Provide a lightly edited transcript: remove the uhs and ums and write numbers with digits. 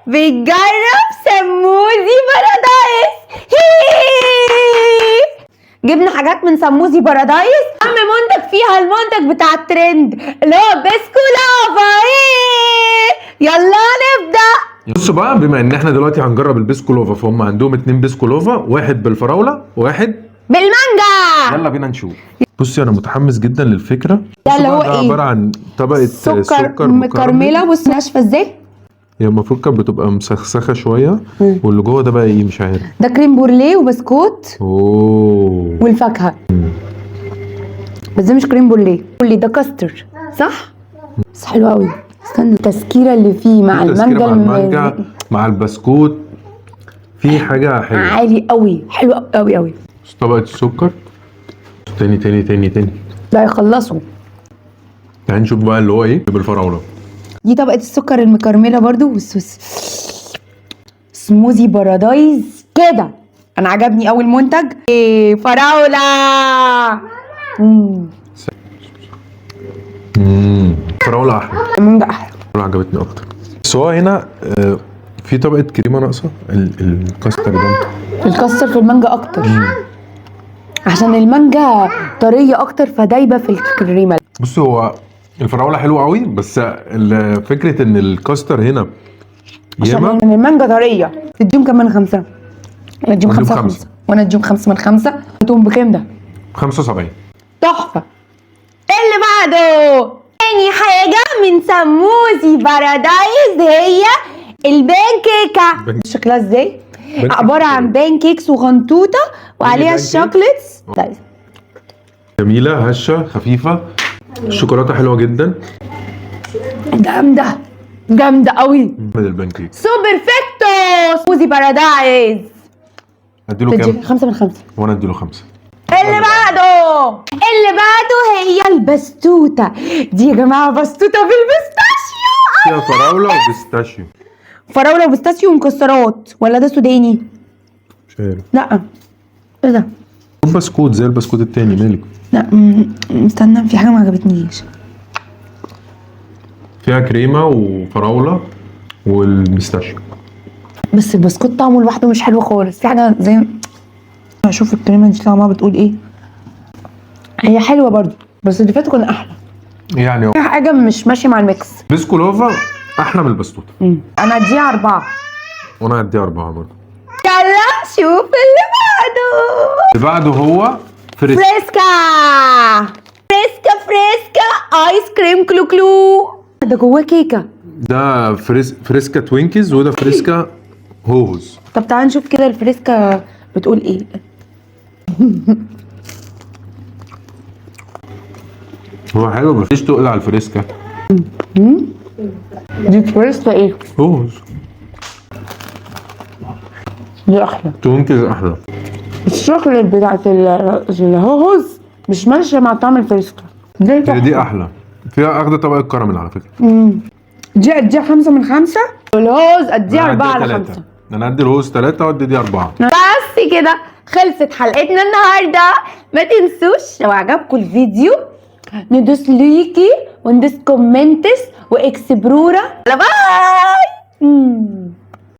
بيجرب سموزي بارادايس. جبنا حاجات من سموزي بارادايس، اهم منتج فيها المنتج بتاع الترند اللي هو بسكو لافا. يلا نبدا. بصوا بقى، بما ان احنا دلوقتي هنجرب البسكو لوفا، فهم عندهم 2 بسكو لوفا، واحد بالفراوله وواحد بالمانجا. يلا بينا نشوف. بصي انا متحمس جدا للفكره. ده اللي هو ده ايه؟ عباره عن طبقه سكر مكرمله. بص ناشفه ازاي. هي المفروض كانت بتبقى مسخسخه شويه، واللي جوه ده بقى ايه مش عارف. ده كريم بورليه وبسكوت اوه والفاكهه. بس ده مش كريم بورليه، ده كاستر صح؟ بس حلو قوي. استنى، التسكيره اللي فيه مع المانجا، مع المانجا مع البسكوت، في حاجه حلوه عالي قوي، حلو قوي قوي. طبقه السكر تاني تاني تاني تاني. لا يخلصوا. تعالي نشوف بقى اللي هو ايه بالفراوله. دي طبقه السكر المكرمله برضو والسوس. سموزي بارادايس كده. انا عجبني اول منتج. فراوله. فراوله احلى. المانجا احلى. الفراوله عجبتني اكتر. بس هو هنا في طبقه كريمه ناقصه. الكاستر ده الكاستر في المانجا اكتر. عشان المانجا طريه اكتر فدايبه في الكريمه. بص، هو الفراوله حلوه قوي، بس فكره ان الكاستر هنا عشان المانجا طريه. تديهم كمان 5. انا اديهم 5 وانا اديهم 5 من 5. اديهم بكام ده؟ 75. تحفه. اللي بعده تاني حاجه من سموزي بارادايس هي البان كيكه. شكلها ازاي؟ عباره عن بان كيكس وغنطوطه وعليها الشوكليتس. جميله هشه خفيفه، الشوكولاته حلوه جدا، جامده قوي. من البان كيك سوبر فيكتو سموزي بارادايس. اديله كام؟ 5 من 5. وانا اديله 5. اللي بعده هي البستوته. دي يا جماعه بستوته بالبيستاشيو. فيها فراوله وبيستاشيو. فراوله وبيستاشيو ومكسرات، ولا ده سوداني؟ مش عارف. لا ايه ده؟ بسكوت زي البسكوت التاني. مالك؟ لا استنى، في حاجه ما عجبتنيش. فيها كريمه وفراوله والبيستاشيو. بس البسكوت طعمه لوحده مش حلو خالص. في حاجه زي اشوف الكريمه دي طعمها بتقول ايه. هي حلوه برضو بس اللي فاتوا كان احلى. يعني في حاجه مش ماشيه مع الميكس. بسكو لوفا احلى من البسطوطه. انا اديها 4. وانا هديها 4 برضه. يلا شوف اللي بعده هو فريسكا. ايس كريم كلو. ده جواه كيكه. ده فريسكا توينكيز، وده فريسكا هوز. طب تعال نشوف كده الفريسكا بتقول ايه. هو حلو، مفيش تقل على الفريسكا. دي فريسكا ايه؟ هوز. دي احلى. توينكيز احلى. الشوكولات بتاعت الهوز مش ماشيه مع طعم الفريسكا. دي احلى، فيها اخده طبقه كراميل على فكره. دي اديها 5 من 5. والهوز اديها 4 على 5. انا ادي الهوز 3 وادي دي 4. بس كده خلصت حلقتنا النهارده. ما تنسوش لو عجبكم الفيديو ندوس لايكي وندوس كومنتس واكسبرورا. باي.